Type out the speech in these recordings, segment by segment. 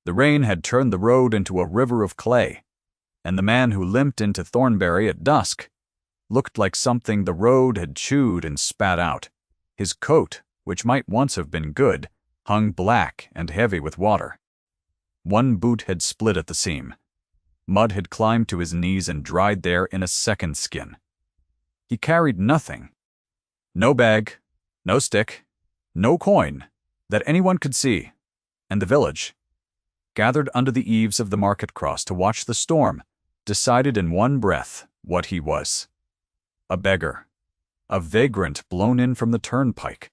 The rain had turned the road into a river of clay, and the man who limped into Thornbury at dusk looked like something the road had chewed and spat out. His coat, which might once have been good, hung black and heavy with water. One boot had split at the seam. Mud had climbed to his knees and dried there in a second skin. He carried nothing. No bag, no stick, no coin that anyone could see, and the village, gathered under the eaves of the market cross to watch the storm, decided in one breath what he was. A beggar, a vagrant blown in from the turnpike.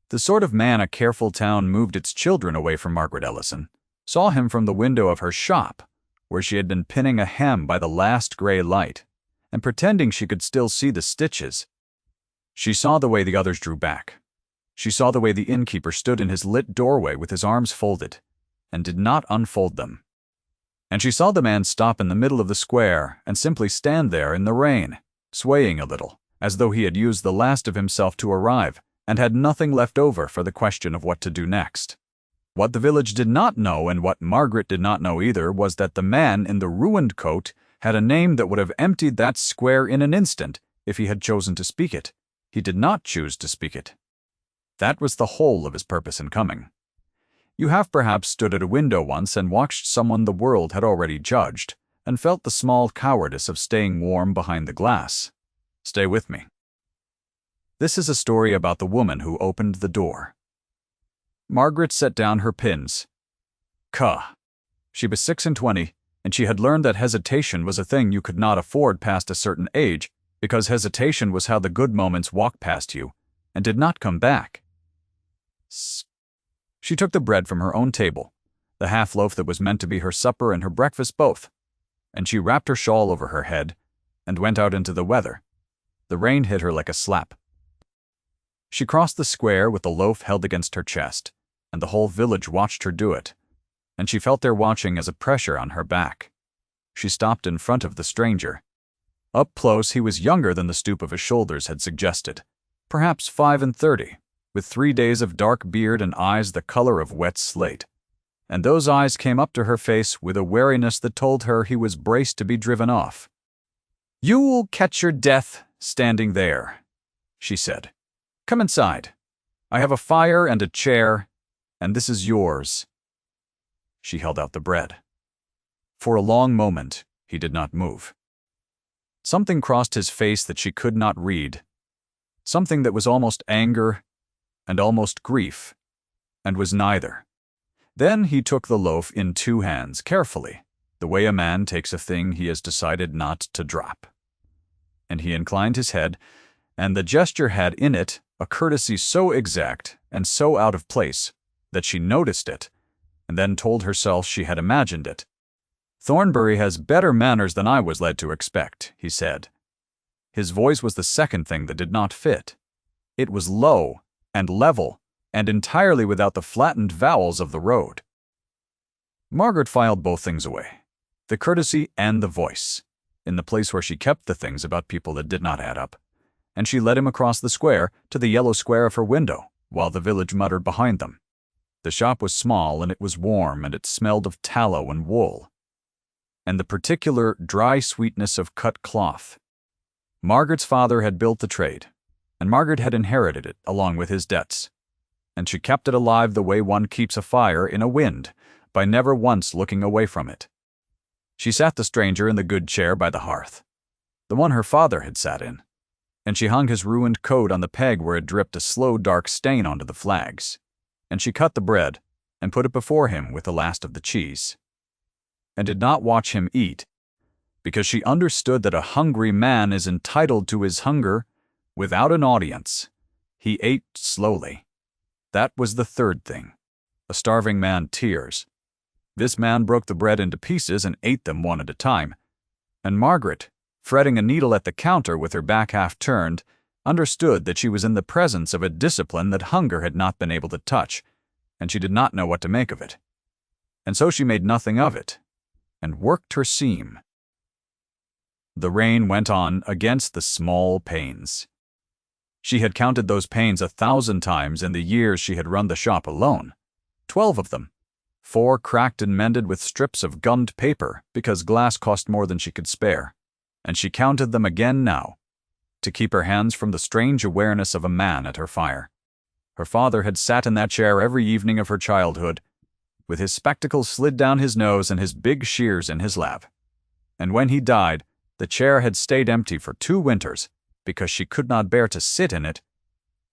The sort of man a careful town moved its children away from. Margaret Ellison saw him from the window of her shop, where she had been pinning a hem by the last gray light, and pretending she could still see the stitches. She saw the way the others drew back. She saw the way the innkeeper stood in his lit doorway with his arms folded, and did not unfold them. And she saw the man stop in the middle of the square and simply stand there in the rain, swaying a little, as though he had used the last of himself to arrive, and had nothing left over for the question of what to do next. What the village did not know, and what Margaret did not know either, was that the man in the ruined coat had a name that would have emptied that square in an instant if he had chosen to speak it. He did not choose to speak it. That was the whole of his purpose in coming. You have perhaps stood at a window once and watched someone the world had already judged, and felt the small cowardice of staying warm behind the glass. Stay with me. This is a story about the woman who opened the door. Margaret set down her pins. She was 26, and she had learned that hesitation was a thing you could not afford past a certain age, because hesitation was how the good moments walked past you, and did not come back. She took the bread from her own table, the half-loaf that was meant to be her supper and her breakfast both, and she wrapped her shawl over her head, and went out into the weather. The rain hit her like a slap. She crossed the square with the loaf held against her chest, and the whole village watched her do it, and she felt their watching as a pressure on her back. She stopped in front of the stranger. Up close, he was younger than the stoop of his shoulders had suggested, perhaps 35, with 3 days of dark beard and eyes the color of wet slate. And those eyes came up to her face with a wariness that told her he was braced to be driven off. "You will catch your death standing there," she said. "Come inside. I have a fire and a chair, and this is yours." She held out the bread. For a long moment, he did not move. Something crossed his face that she could not read, something that was almost anger and almost grief, and was neither. Then he took the loaf in 2 hands, carefully, the way a man takes a thing he has decided not to drop. And he inclined his head, and the gesture had in it a courtesy so exact and so out of place that she noticed it, and then told herself she had imagined it. "Thornbury has better manners than I was led to expect," he said. His voice was the second thing that did not fit. It was low and level, and entirely without the flattened vowels of the road. Margaret filed both things away, the courtesy and the voice, in the place where she kept the things about people that did not add up, and she led him across the square to the yellow square of her window, while the village muttered behind them. The shop was small, and it was warm, and it smelled of tallow and wool, and the particular dry sweetness of cut cloth. Margaret's father had built the trade, and Margaret had inherited it along with his debts, and she kept it alive the way one keeps a fire in a wind, by never once looking away from it. She sat the stranger in the good chair by the hearth, the one her father had sat in, and she hung his ruined coat on the peg where it dripped a slow dark stain onto the flags, and she cut the bread and put it before him with the last of the cheese, and did not watch him eat, because she understood that a hungry man is entitled to his hunger without an audience. He ate slowly. That was the third thing. A starving man tears. This man broke the bread into pieces and ate them one at a time, and Margaret, fretting a needle at the counter with her back half turned, understood that she was in the presence of a discipline that hunger had not been able to touch, and she did not know what to make of it. And so she made nothing of it, and worked her seam. The rain went on against the small panes. She had counted those panes 1,000 times in the years she had run the shop alone. 12 of them. 4 cracked and mended with strips of gummed paper because glass cost more than she could spare, and she counted them again now, to keep her hands from the strange awareness of a man at her fire. Her father had sat in that chair every evening of her childhood, with his spectacles slid down his nose and his big shears in his lap. And when he died, the chair had stayed empty for 2 winters because she could not bear to sit in it,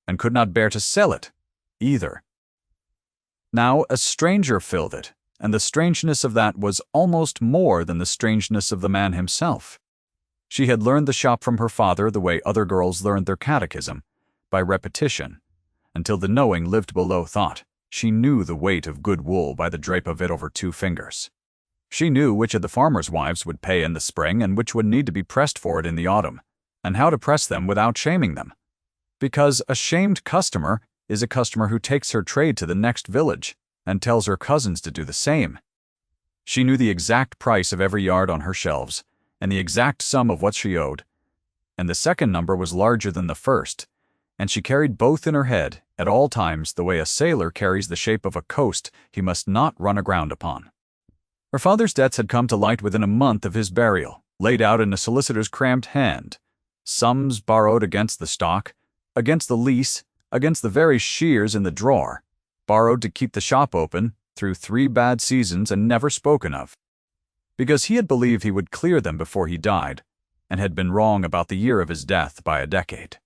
and could not bear to sell it, either. Now a stranger filled it, and the strangeness of that was almost more than the strangeness of the man himself. She had learned the shop from her father the way other girls learned their catechism, by repetition, until the knowing lived below thought. She knew the weight of good wool by the drape of it over 2 fingers. She knew which of the farmers' wives would pay in the spring and which would need to be pressed for it in the autumn, and how to press them without shaming them. Because a shamed customer is a customer who takes her trade to the next village and tells her cousins to do the same. She knew the exact price of every yard on her shelves, and the exact sum of what she owed, and the second number was larger than the first, and she carried both in her head at all times the way a sailor carries the shape of a coast he must not run aground upon. Her father's debts had come to light within a month of his burial, laid out in a solicitor's cramped hand, sums borrowed against the stock, against the lease, against the very shears in the drawer, borrowed to keep the shop open through 3 bad seasons and never spoken of, because he had believed he would clear them before he died, and had been wrong about the year of his death by a decade.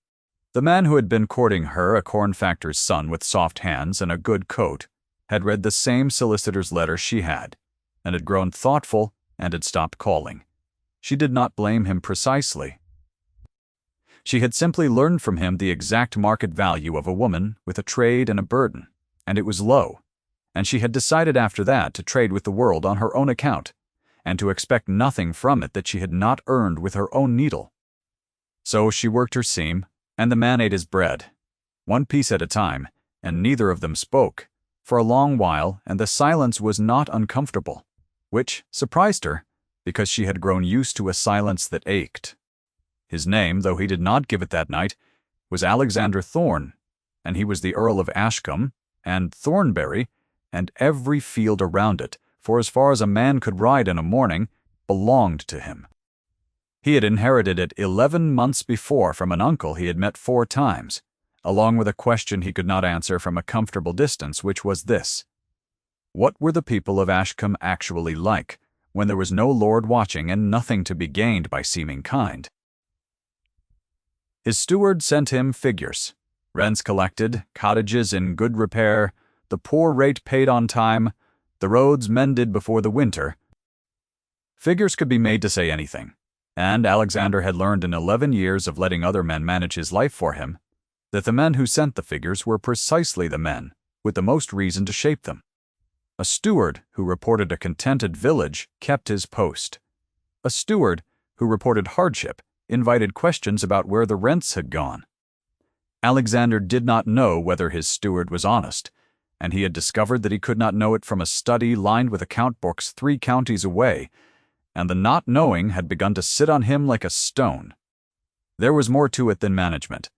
The man who had been courting her, a corn factor's son with soft hands and a good coat, had read the same solicitor's letter she had, and had grown thoughtful and had stopped calling. She did not blame him precisely. She had simply learned from him the exact market value of a woman with a trade and a burden, and it was low, and she had decided after that to trade with the world on her own account, and to expect nothing from it that she had not earned with her own needle. So she worked her seam, and the man ate his bread, 1 piece at a time, and neither of them spoke, for a long while, and the silence was not uncomfortable, which surprised her, because she had grown used to a silence that ached. His name, though he did not give it that night, was Alexander Thorne, and he was the Earl of Ashcombe, and Thornbury, and every field around it, for as far as a man could ride in a morning, belonged to him. He had inherited it 11 months before from an uncle he had met 4 times, along with a question he could not answer from a comfortable distance, which was this: what were the people of Ashcombe actually like, when there was no lord watching and nothing to be gained by seeming kind? His steward sent him figures: rents collected, cottages in good repair, the poor rate paid on time, the roads mended before the winter. Figures could be made to say anything. And Alexander had learned in 11 years of letting other men manage his life for him that the men who sent the figures were precisely the men with the most reason to shape them. A steward who reported a contented village kept his post. A steward who reported hardship invited questions about where the rents had gone. Alexander did not know whether his steward was honest, and he had discovered that he could not know it from a study lined with account books 3 counties away, and the not knowing had begun to sit on him like a stone. There was more to it than management.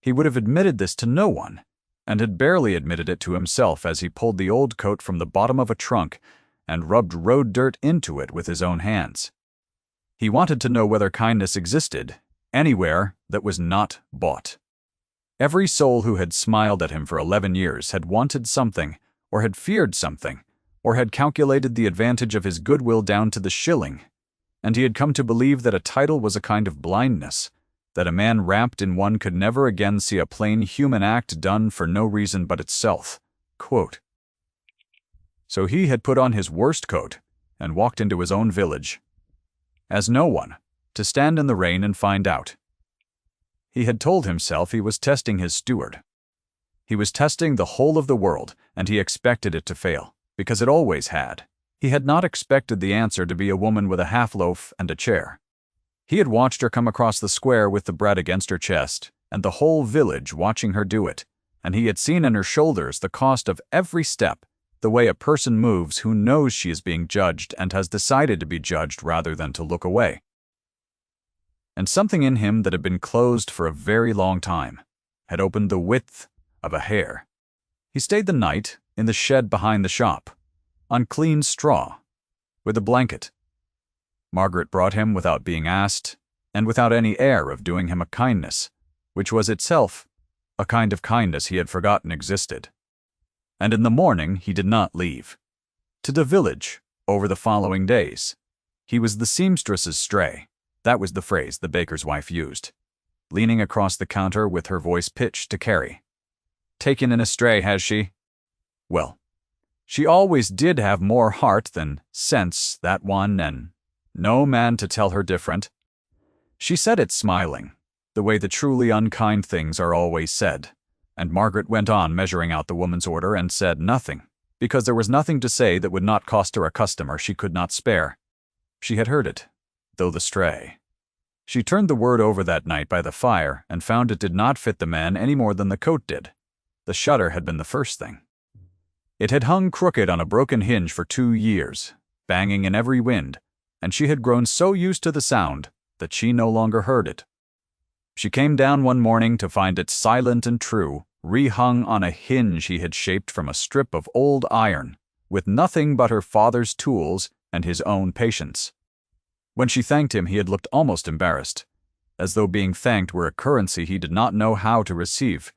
He would have admitted this to no one, and had barely admitted it to himself as he pulled the old coat from the bottom of a trunk and rubbed road dirt into it with his own hands. He wanted to know whether kindness existed anywhere that was not bought. Every soul who had smiled at him for 11 years had wanted something, or had feared something, or had calculated the advantage of his goodwill down to the shilling, and he had come to believe that a title was a kind of blindness, that a man wrapped in one could never again see a plain human act done for no reason but itself. Quote. So he had put on his worst coat and walked into his own village, as no one, to stand in the rain and find out. He had told himself he was testing his steward. He was testing the whole of the world, and he expected it to fail, because it always had. He had not expected the answer to be a woman with a half-loaf and a chair. He had watched her come across the square with the bread against her chest, and the whole village watching her do it, and he had seen on her shoulders the cost of every step, the way a person moves who knows she is being judged and has decided to be judged rather than to look away. And something in him that had been closed for a very long time had opened the width of a hair. He stayed the night in the shed behind the shop, on clean straw, with a blanket. Margaret brought him without being asked, and without any air of doing him a kindness, which was itself a kind of kindness he had forgotten existed. And in the morning he did not leave. To the village, over the following days. He was the seamstress's stray. That was the phrase the baker's wife used, leaning across the counter with her voice pitched to Carrie. "Taken in a stray, has she? Well, she always did have more heart than sense, that one, and no man to tell her different." She said it smiling, the way the truly unkind things are always said, and Margaret went on measuring out the woman's order and said nothing, because there was nothing to say that would not cost her a customer she could not spare. She had heard it, though the stray. She turned the word over that night by the fire and found it did not fit the man any more than the coat did. The shutter had been the first thing. It had hung crooked on a broken hinge for 2 years, banging in every wind, and she had grown so used to the sound that she no longer heard it. She came down one morning to find it silent and true, rehung on a hinge he had shaped from a strip of old iron, with nothing but her father's tools and his own patience. When she thanked him, he had looked almost embarrassed, as though being thanked were a currency he did not know how to receive,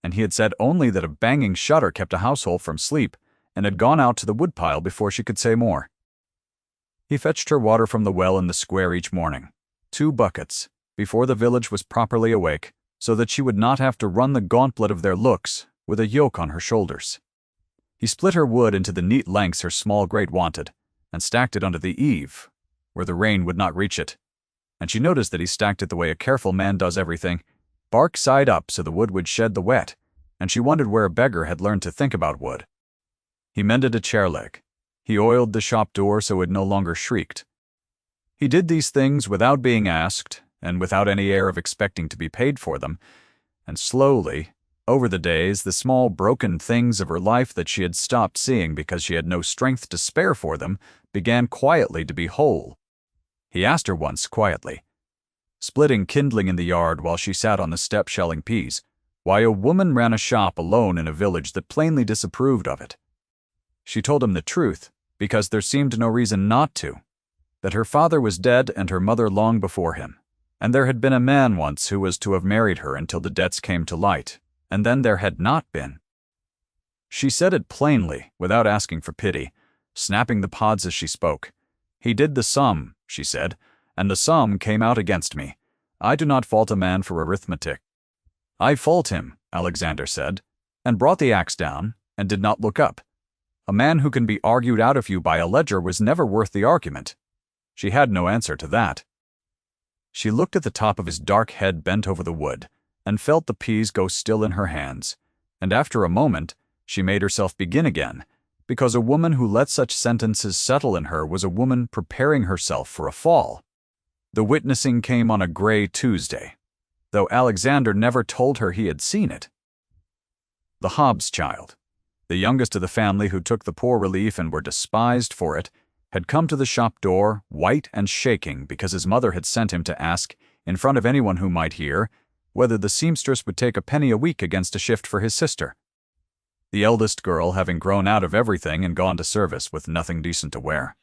and he had said only that a banging shutter kept a household from sleep, and had gone out to the woodpile before she could say more. He fetched her water from the well in the square each morning, 2 buckets, before the village was properly awake, so that she would not have to run the gauntlet of their looks with a yoke on her shoulders. He split her wood into the neat lengths her small grate wanted, and stacked it under the eave, where the rain would not reach it. And she noticed that he stacked it the way a careful man does everything, bark side up so the wood would shed the wet, and she wondered where a beggar had learned to think about wood. He mended a chair leg. He oiled the shop door so it no longer shrieked. He did these things without being asked, and without any air of expecting to be paid for them, and slowly, over the days, the small broken things of her life that she had stopped seeing because she had no strength to spare for them began quietly to be whole. He asked her once quietly, splitting kindling in the yard while she sat on the step shelling peas, why a woman ran a shop alone in a village that plainly disapproved of it. She told him the truth, because there seemed no reason not to, that her father was dead and her mother long before him, and there had been a man once who was to have married her until the debts came to light, and then there had not been. She said it plainly, without asking for pity, snapping the pods as she spoke. "He did the sum," she said, "and the sum came out against me. I do not fault a man for arithmetic." "I fault him," Alexander said, and brought the axe down, and did not look up. A man who can be argued out of you by a ledger was never worth the argument. She had no answer to that. She looked at the top of his dark head bent over the wood, and felt the peas go still in her hands, and after a moment she made herself begin again, because a woman who let such sentences settle in her was a woman preparing herself for a fall. The witnessing came on a gray Tuesday, though Alexander never told her he had seen it. The Hobbs child, the youngest of the family who took the poor relief and were despised for it, had come to the shop door, white and shaking because his mother had sent him to ask, in front of anyone who might hear, whether the seamstress would take a penny a week against a shift for his sister. The eldest girl having grown out of everything and gone to service with nothing decent to wear.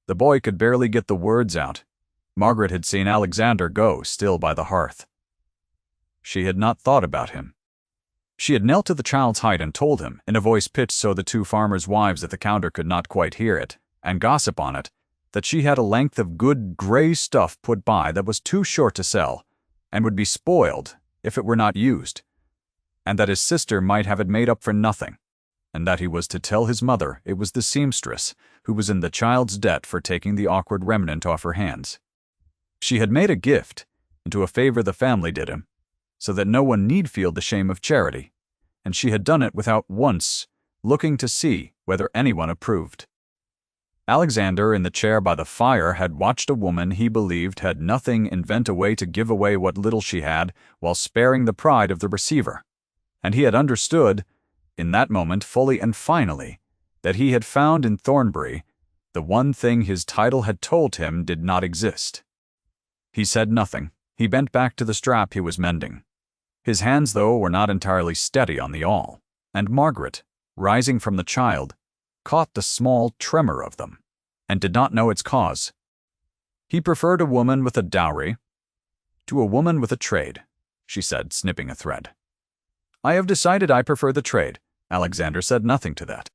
The boy could barely get the words out. Margaret had seen Alexander go still by the hearth. She had not thought about him. She had knelt to the child's height and told him, in a voice pitched so the 2 farmers' wives at the counter could not quite hear it, and gossip on it, that she had a length of good gray stuff put by that was too short to sell, and would be spoiled if it were not used, and that his sister might have it made up for nothing, and that he was to tell his mother it was the seamstress who was in the child's debt for taking the awkward remnant off her hands. She had made a gift into a favor the family did him, so that no one need feel the shame of charity, and she had done it without once looking to see whether anyone approved. Alexander, in the chair by the fire, had watched a woman he believed had nothing invent a way to give away what little she had while sparing the pride of the receiver, and he had understood, in that moment fully and finally, that he had found in Thornbury the one thing his title had told him did not exist. He said nothing. He bent back to the strap he was mending. His hands, though, were not entirely steady on the awl, and Margaret, rising from the child, caught the small tremor of them, and did not know its cause. He preferred a woman with a dowry to a woman with a trade, she said, snipping a thread. I have decided I prefer the trade. Alexander said nothing to that.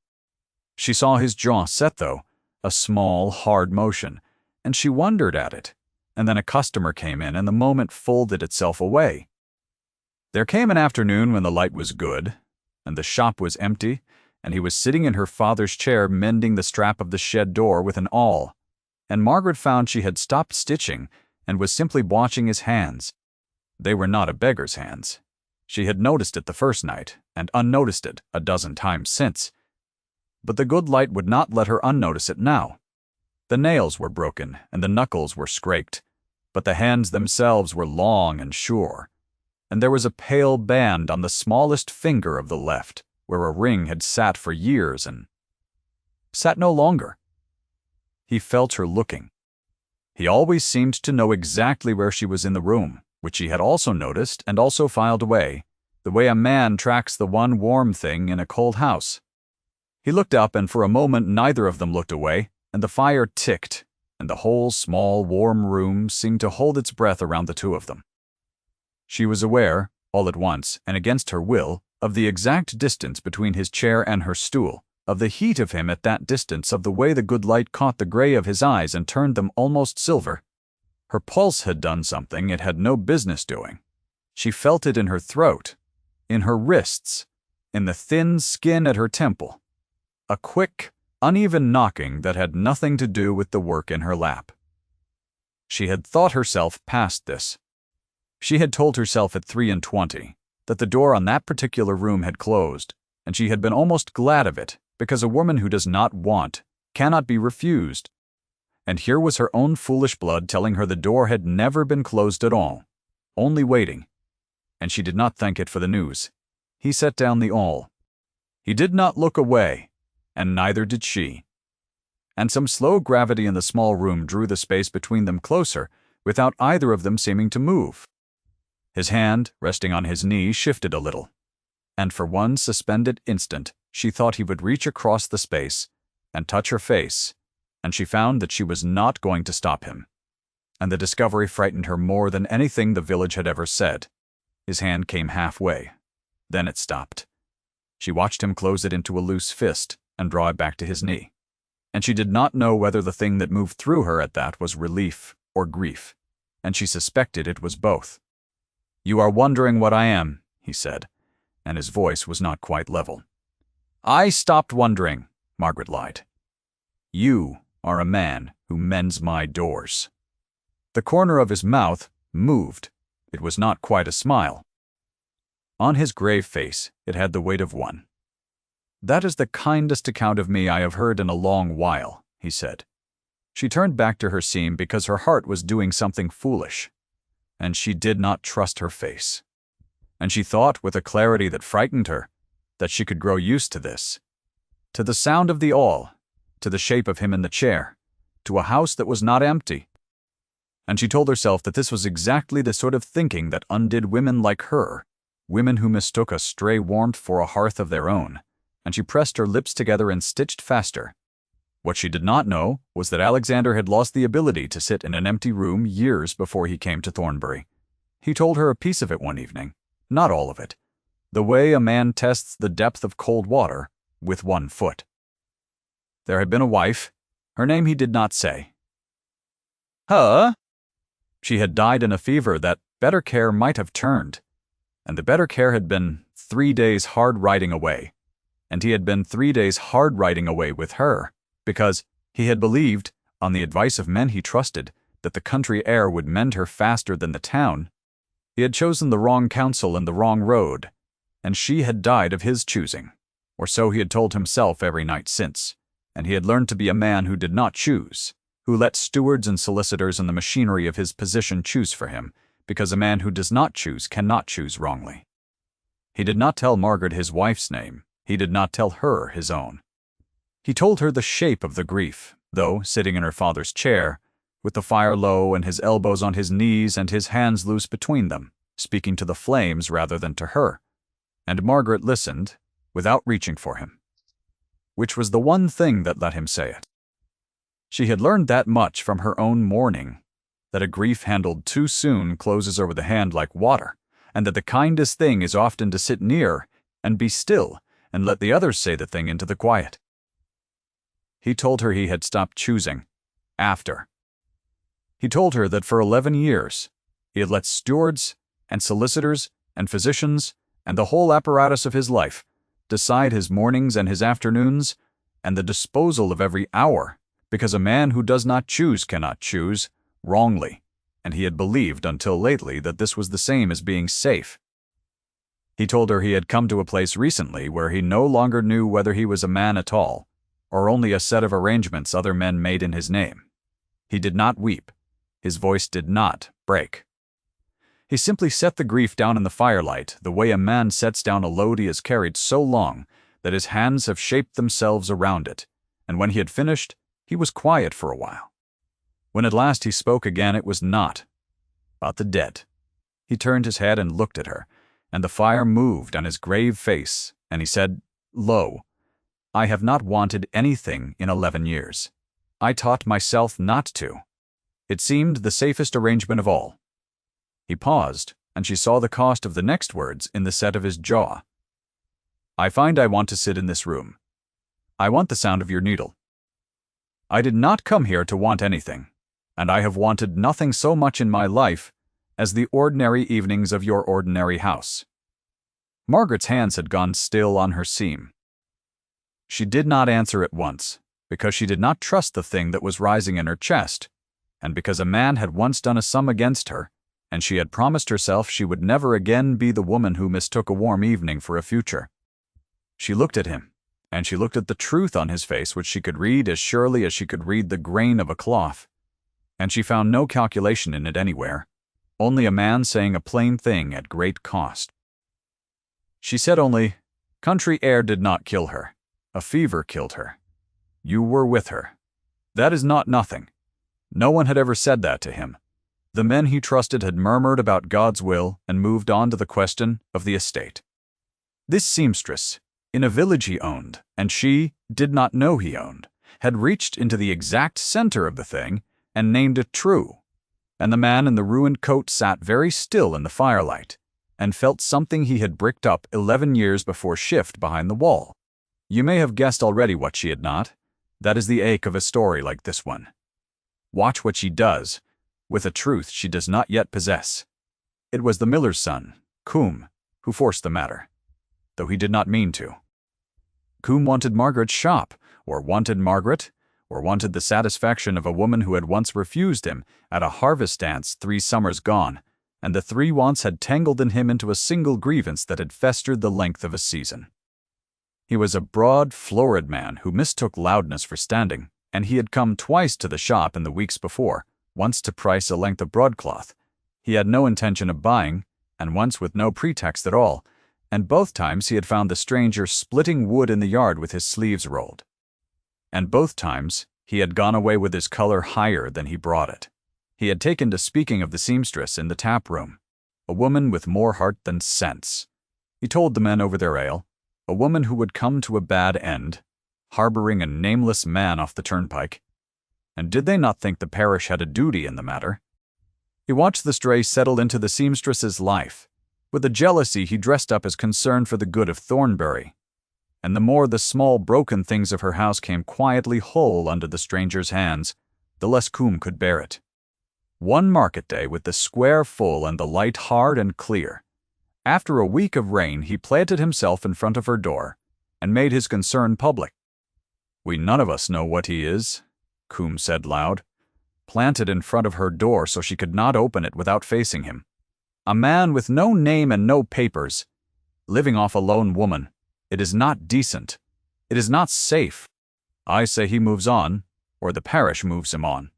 She saw his jaw set, though, a small, hard motion, and she wondered at it, and then a customer came in, and the moment folded itself away. There came an afternoon when the light was good, and the shop was empty, and he was sitting in her father's chair mending the strap of the shed door with an awl, and Margaret found she had stopped stitching and was simply watching his hands. They were not a beggar's hands. She had noticed it the first night, and unnoticed it a dozen times since. But the good light would not let her unnotice it now. The nails were broken, and the knuckles were scraped, but the hands themselves were long and sure, and there was a pale band on the smallest finger of the left, where a ring had sat for years and sat no longer. He felt her looking. He always seemed to know exactly where she was in the room, which he had also noticed and also filed away, the way a man tracks the one warm thing in a cold house. He looked up, and for a moment neither of them looked away, and the fire ticked, and the whole small, warm room seemed to hold its breath around the two of them. She was aware, all at once, and against her will, of the exact distance between his chair and her stool, of the heat of him at that distance, of the way the good light caught the gray of his eyes and turned them almost silver. Her pulse had done something it had no business doing. She felt it in her throat, in her wrists, in the thin skin at her temple. A quick, uneven knocking that had nothing to do with the work in her lap. She had thought herself past this. She had told herself at 23 that the door on that particular room had closed, and she had been almost glad of it, because a woman who does not want cannot be refused. And here was her own foolish blood telling her the door had never been closed at all, only waiting. And she did not thank it for the news. He set down the awl. He did not look away, and neither did she. And some slow gravity in the small room drew the space between them closer, without either of them seeming to move. His hand, resting on his knee, shifted a little, and for one suspended instant she thought he would reach across the space and touch her face, and she found that she was not going to stop him. And the discovery frightened her more than anything the village had ever said. His hand came halfway. Then it stopped. She watched him close it into a loose fist and draw it back to his knee. And she did not know whether the thing that moved through her at that was relief or grief, and she suspected it was both. "You are wondering what I am," he said, and his voice was not quite level. "I stopped wondering," Margaret lied. "You are a man who mends my doors." The corner of his mouth moved. It was not quite a smile. On his grave face it had the weight of one. "That is the kindest account of me I have heard in a long while," he said. She turned back to her seam because her heart was doing something foolish, and she did not trust her face. And she thought, with a clarity that frightened her, that she could grow used to this, to the sound of the awl, to the shape of him in the chair, to a house that was not empty. And she told herself that this was exactly the sort of thinking that undid women like her, women who mistook a stray warmth for a hearth of their own, and she pressed her lips together and stitched faster. What she did not know was that Alexander had lost the ability to sit in an empty room years before he came to Thornbury. He told her a piece of it one evening, not all of it, the way a man tests the depth of cold water with one foot. There had been a wife. Her name he did not say. Huh? She had died in a fever that better care might have turned, and the better care had been 3 days hard riding away, and he had been 3 days hard riding away with her, because he had believed, on the advice of men he trusted, that the country air would mend her faster than the town. He had chosen the wrong counsel and the wrong road, and she had died of his choosing, or so he had told himself every night since, and he had learned to be a man who did not choose, who let stewards and solicitors and the machinery of his position choose for him, because a man who does not choose cannot choose wrongly. He did not tell Margaret his wife's name. He did not tell her his own. He told her the shape of the grief, though sitting in her father's chair, with the fire low and his elbows on his knees and his hands loose between them, speaking to the flames rather than to her. And Margaret listened, without reaching for him. which was the one thing that let him say it. She had learned that much from her own mourning, that a grief handled too soon closes over the hand like water, and that the kindest thing is often to sit near and be still and let the others say the thing into the quiet. He told her he had stopped choosing after. He told her that for 11 years he had let stewards and solicitors and physicians and the whole apparatus of his life decide his mornings and his afternoons and the disposal of every hour, because a man who does not choose cannot choose, wrongly, and he had believed until lately that this was the same as being safe. He told her he had come to a place recently where he no longer knew whether he was a man at all, or only a set of arrangements other men made in his name. He did not weep. His voice did not break. He simply set the grief down in the firelight, the way a man sets down a load he has carried so long that his hands have shaped themselves around it, and when he had finished, he was quiet for a while. When at last he spoke again, it was not about the dead. He turned his head and looked at her, and the fire moved on his grave face, and he said, "Lo, I have not wanted anything in 11 years. I taught myself not to. It seemed the safest arrangement of all." He paused, and she saw the cost of the next words in the set of his jaw. "I find I want to sit in this room. I want the sound of your needle. I did not come here to want anything, and I have wanted nothing so much in my life as the ordinary evenings of your ordinary house." Margaret's hands had gone still on her seam. She did not answer at once, because she did not trust the thing that was rising in her chest, and because a man had once done a sum against her, and she had promised herself she would never again be the woman who mistook a warm evening for a future. She looked at him, and she looked at the truth on his face which she could read as surely as she could read the grain of a cloth, and she found no calculation in it anywhere, only a man saying a plain thing at great cost. She said only, "Country air did not kill her. A fever killed her. You were with her. That is not nothing." No one had ever said that to him. The men he trusted had murmured about God's will and moved on to the question of the estate. This seamstress, in a village he owned, and she did not know he owned, had reached into the exact center of the thing and named it true, and the man in the ruined coat sat very still in the firelight and felt something he had bricked up 11 years before shift behind the wall. You may have guessed already what she had not. That is the ache of a story like this one. Watch what she does, with a truth she does not yet possess. It was the miller's son, Coombe, who forced the matter, though he did not mean to. Coombe wanted Margaret's shop, or wanted Margaret, or wanted the satisfaction of a woman who had once refused him at a harvest dance 3 summers gone, and the 3 wants had tangled in him into a single grievance that had festered the length of a season. He was a broad, florid man who mistook loudness for standing, and he had come twice to the shop in the weeks before, once to price a length of broadcloth he had no intention of buying, and once with no pretext at all, and both times he had found the stranger splitting wood in the yard with his sleeves rolled. And both times he had gone away with his color higher than he brought it. He had taken to speaking of the seamstress in the tap room, a woman with more heart than sense. He told the men over their ale, a woman who would come to a bad end, harboring a nameless man off the turnpike. And did they not think the parish had a duty in the matter? He watched the stray settle into the seamstress's life. With a jealousy he dressed up as concern for the good of Thornbury. And the more the small broken things of her house came quietly whole under the stranger's hands, the less Coombe could bear it. One market day, with the square full and the light hard and clear, after a week of rain he planted himself in front of her door and made his concern public. "We none of us know what he is," Coombe said loud, planted in front of her door so she could not open it without facing him. "A man with no name and no papers, living off a lone woman. It is not decent. It is not safe. I say he moves on, or the parish moves him on."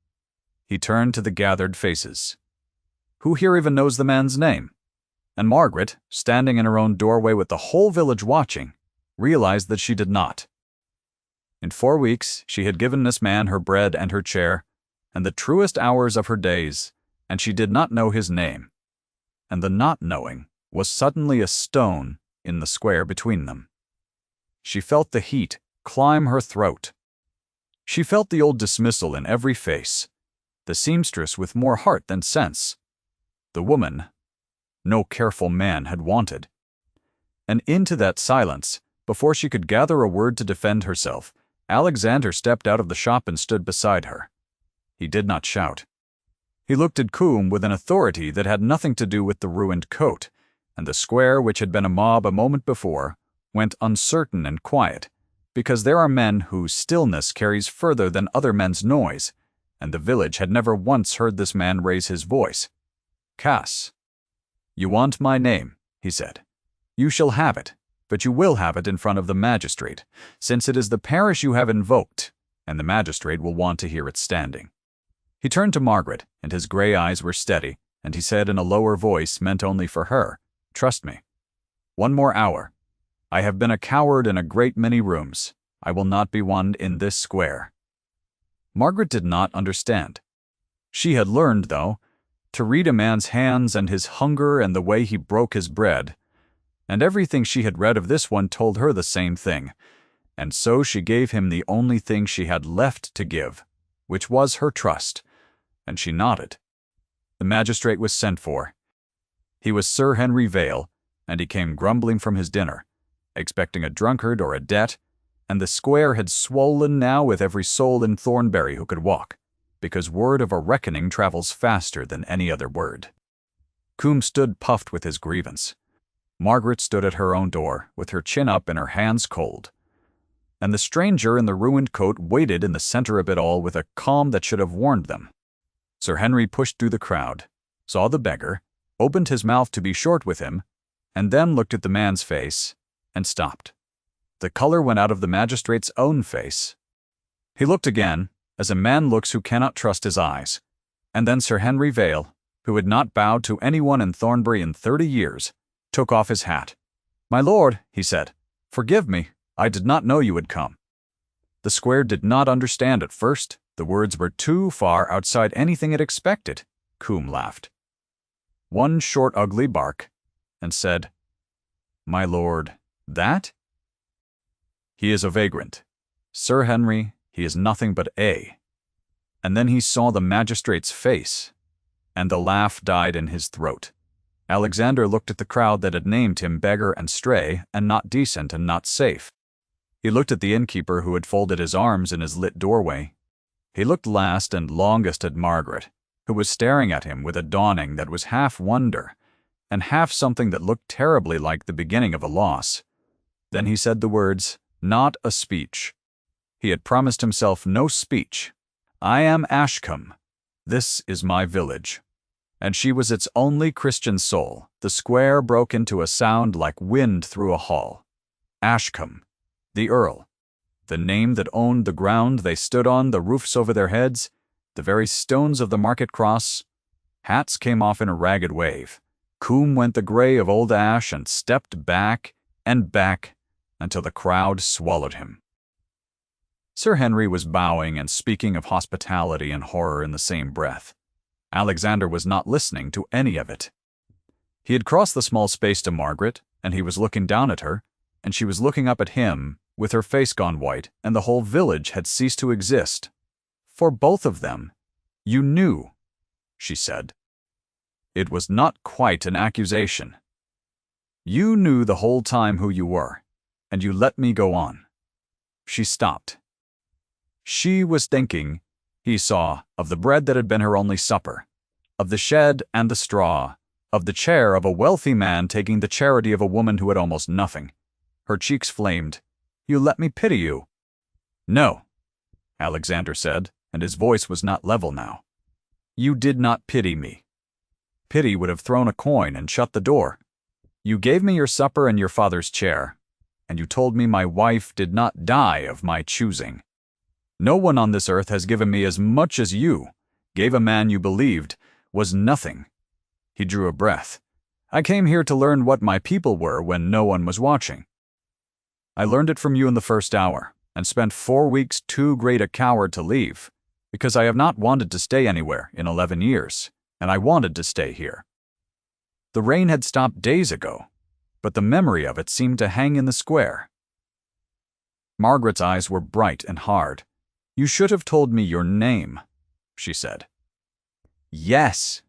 He turned to the gathered faces. "Who here even knows the man's name?" And Margaret, standing in her own doorway with the whole village watching, realized that she did not. In 4 weeks she had given this man her bread and her chair, and the truest hours of her days, and she did not know his name. And the not knowing was suddenly a stone in the square between them. She felt the heat climb her throat. She felt the old dismissal in every face, the seamstress with more heart than sense, the woman no careful man had wanted. And into that silence, before she could gather a word to defend herself, Alexander stepped out of the shop and stood beside her. He did not shout. He looked at Coombe with an authority that had nothing to do with the ruined coat, and the square, which had been a mob a moment before, went uncertain and quiet, because there are men whose stillness carries further than other men's noise, and the village had never once heard this man raise his voice. "Cass, you want my name," he said. "You shall have it, but you will have it in front of the magistrate, since it is the parish you have invoked, and the magistrate will want to hear it standing." He turned to Margaret, and his grey eyes were steady, and he said in a lower voice meant only for her, "Trust me. One more hour. I have been a coward in a great many rooms. I will not be one in this square." Margaret did not understand. She had learned, though, to read a man's hands and his hunger and the way he broke his bread, and everything she had read of this one told her the same thing, and so she gave him the only thing she had left to give, which was her trust, and she nodded. The magistrate was sent for. He was Sir Henry Vale, and he came grumbling from his dinner, expecting a drunkard or a debt, and the square had swollen now with every soul in Thornbury who could walk, because word of a reckoning travels faster than any other word. Coombe stood puffed with his grievance. Margaret stood at her own door, with her chin up and her hands cold. And the stranger in the ruined coat waited in the center of it all with a calm that should have warned them. Sir Henry pushed through the crowd, saw the beggar, opened his mouth to be short with him, and then looked at the man's face, and stopped. The color went out of the magistrate's own face. He looked again, as a man looks who cannot trust his eyes, and then Sir Henry Vale, who had not bowed to anyone in Thornbury in 30 years, took off his hat. "My lord," he said, "forgive me, I did not know you had come." The square did not understand at first. The words were too far outside anything it expected. Coombe laughed. One short ugly bark, and said, "My lord, that? He is a vagrant. Sir Henry, he is nothing but a." And then he saw the magistrate's face, and the laugh died in his throat. Alexander looked at the crowd that had named him beggar and stray and not decent and not safe. He looked at the innkeeper who had folded his arms in his lit doorway. He looked last and longest at Margaret, who was staring at him with a dawning that was half wonder and half something that looked terribly like the beginning of a loss. Then he said the words, "Not a speech." He had promised himself no speech. "I am Ashcombe. This is my village." And she was its only Christian soul. The square broke into a sound like wind through a hall. Ashcombe, the Earl, the name that owned the ground they stood on, the roofs over their heads, the very stones of the market cross. Hats came off in a ragged wave. Coombe went the grey of old ash and stepped back and back until the crowd swallowed him. Sir Henry was bowing and speaking of hospitality and horror in the same breath. Alexander was not listening to any of it. He had crossed the small space to Margaret, and he was looking down at her, and she was looking up at him, with her face gone white, and the whole village had ceased to exist. For both of them. "You knew," she said. It was not quite an accusation. "You knew the whole time who you were, and you let me go on." She stopped. She was thinking, he saw, of the bread that had been her only supper, of the shed and the straw, of the chair of a wealthy man taking the charity of a woman who had almost nothing. Her cheeks flamed. "You let me pity you." "No," Alexander said, and his voice was not level now. "You did not pity me. Pity would have thrown a coin and shut the door. You gave me your supper and your father's chair, and you told me my wife did not die of my choosing. No one on this earth has given me as much as you, gave a man you believed was nothing." He drew a breath. "I came here to learn what my people were when no one was watching. I learned it from you in the first hour, and spent 4 weeks too great a coward to leave, because I have not wanted to stay anywhere in 11 years, and I wanted to stay here." The rain had stopped days ago, but the memory of it seemed to hang in the square. Margaret's eyes were bright and hard. "You should have told me your name," she said. "Yes,"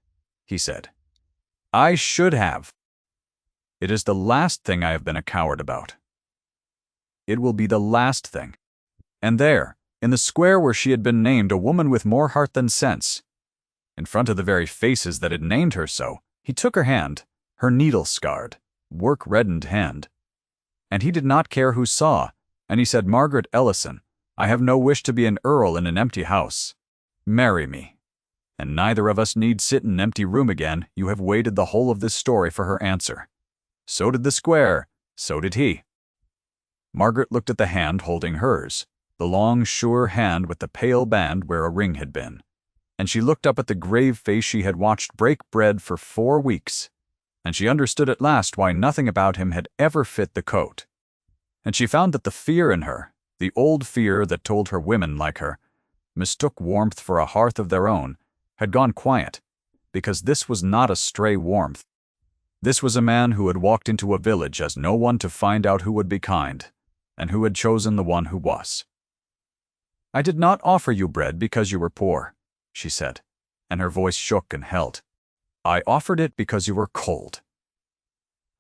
he said. "I should have. It is the last thing I have been a coward about. It will be the last thing." And there, in the square where she had been named a woman with more heart than sense, in front of the very faces that had named her so, he took her hand, her needle-scarred, work-reddened hand. And he did not care who saw, and he said, "Margaret Ellison, I have no wish to be an earl in an empty house. Marry me. And neither of us need sit in an empty room again. You have waited the whole of this story for her answer. So did the square, so did he." Margaret looked at the hand holding hers, the long, sure hand with the pale band where a ring had been, and she looked up at the grave face she had watched break bread for 4 weeks, and she understood at last why nothing about him had ever fit the coat. And she found that the fear in her, the old fear that told her women like her mistook warmth for a hearth of their own, had gone quiet, because this was not a stray warmth. This was a man who had walked into a village as no one to find out who would be kind, and who had chosen the one who was. "I did not offer you bread because you were poor," she said, and her voice shook and held. "I offered it because you were cold.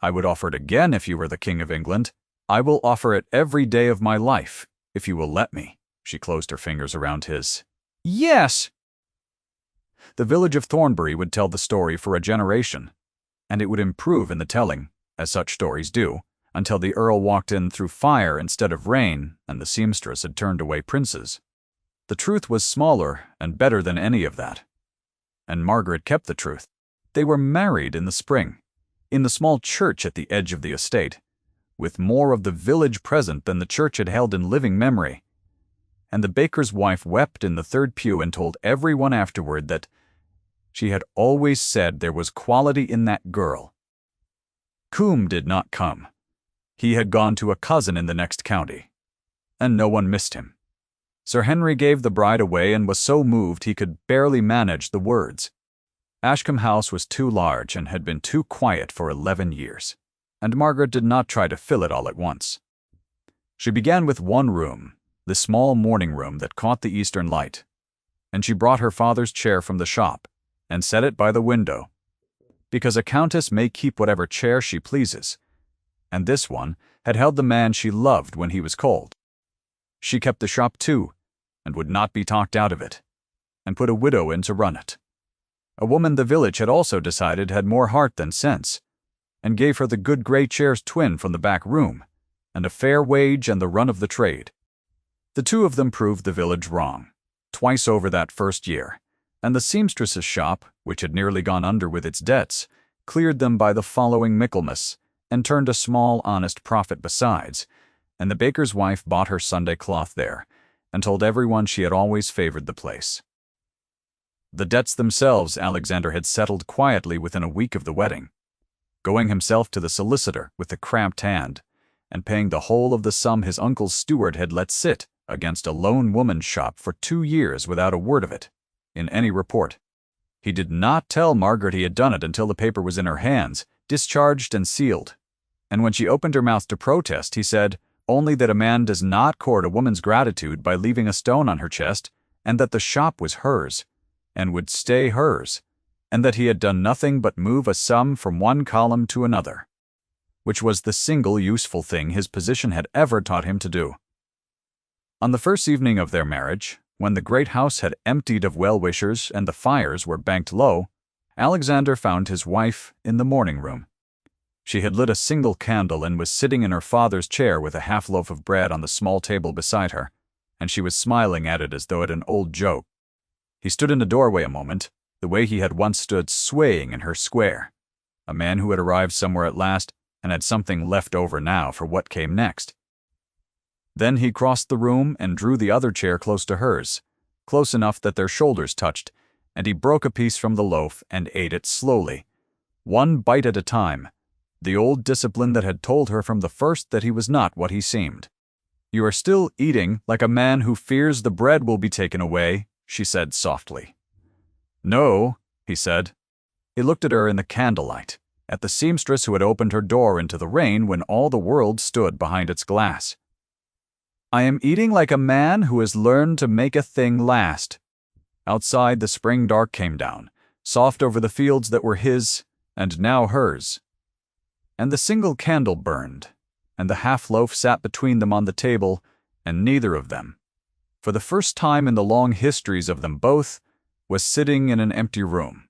I would offer it again if you were the King of England. I will offer it every day of my life, if you will let me." She closed her fingers around his. "Yes!" The village of Thornbury would tell the story for a generation, and it would improve in the telling, as such stories do, until the Earl walked in through fire instead of rain, and the seamstress had turned away princes. The truth was smaller and better than any of that. And Margaret kept the truth. They were married in the spring, in the small church at the edge of the estate, with more of the village present than the church had held in living memory. And the baker's wife wept in the third pew and told everyone afterward that she had always said there was quality in that girl. Coombe did not come. He had gone to a cousin in the next county, and no one missed him. Sir Henry gave the bride away and was so moved he could barely manage the words. Ashcombe House was too large and had been too quiet for 11 years, and Margaret did not try to fill it all at once. She began with one room, the small morning room that caught the eastern light, and she brought her father's chair from the shop and set it by the window, because a countess may keep whatever chair she pleases, and this one had held the man she loved when he was cold. She kept the shop too, and would not be talked out of it, and put a widow in to run it. A woman the village had also decided had more heart than sense, and gave her the good grey chair's twin from the back room, and a fair wage and the run of the trade. The two of them proved the village wrong, twice over that first year, and the seamstress's shop, which had nearly gone under with its debts, cleared them by the following Michaelmas, and turned a small honest profit besides, and the baker's wife bought her Sunday cloth there, and told everyone she had always favored the place. The debts themselves Alexander had settled quietly within a week of the wedding, going himself to the solicitor with the cramped hand, and paying the whole of the sum his uncle's steward had let sit against a lone woman's shop for 2 years without a word of it, in any report. He did not tell Margaret he had done it until the paper was in her hands, discharged and sealed, and when she opened her mouth to protest, he said only that a man does not court a woman's gratitude by leaving a stone on her chest, and that the shop was hers, and would stay hers, and that he had done nothing but move a sum from one column to another, which was the single useful thing his position had ever taught him to do. On the first evening of their marriage, when the great house had emptied of well-wishers and the fires were banked low, Alexander found his wife in the morning room. She had lit a single candle and was sitting in her father's chair with a half-loaf of bread on the small table beside her, and she was smiling at it as though at an old joke. He stood in the doorway a moment, the way he had once stood swaying in her square, a man who had arrived somewhere at last and had something left over now for what came next. Then he crossed the room and drew the other chair close to hers, close enough that their shoulders touched, and he broke a piece from the loaf and ate it slowly, one bite at a time, the old discipline that had told her from the first that he was not what he seemed. "You are still eating like a man who fears the bread will be taken away," she said softly. "No," he said. He looked at her in the candlelight, at the seamstress who had opened her door into the rain when all the world stood behind its glass. I am eating like a man who has learned to make a thing last. Outside, the spring dark came down, soft over the fields that were his, and now hers. And the single candle burned, and the half-loaf sat between them on the table, and neither of them, for the first time in the long histories of them both, was sitting in an empty room.